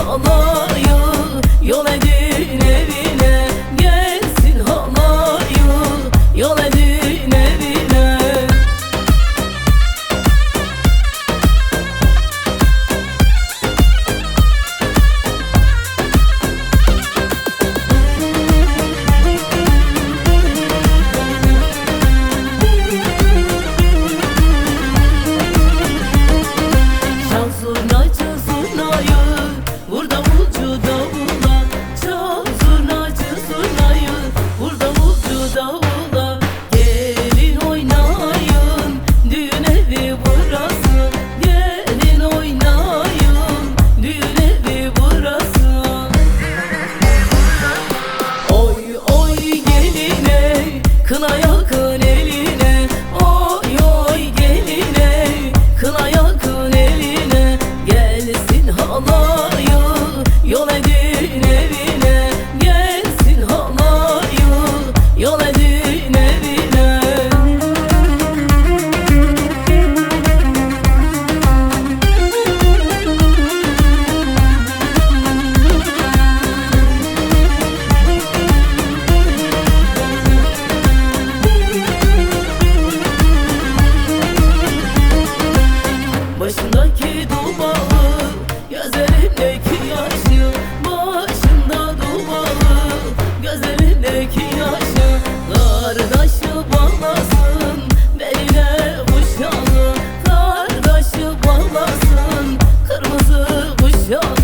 halayı, yol edin evine. Gelsin halayı, yol edin evine. Çal zurnacı zurnayı, vur davulcu davula. Çal zurnacı zurnayı, vur davulcu davula. Gelin oynayın, düğün evi burası. Gelin oynayın, düğün evi burası. Oy oy geline, kına yakın eline. Oy oy geline, kına yakın eline. Gelsin halayı, yol edin evine. Gelsin halayı, yol edin evine. Başındaki dubağı, gözlerindeki yaşı. Başında dubağı, gözlerindeki yaşı. Kardeşi bağlasın beline kuşağı. Kardeşi bağlasın kırmızı kuşağı.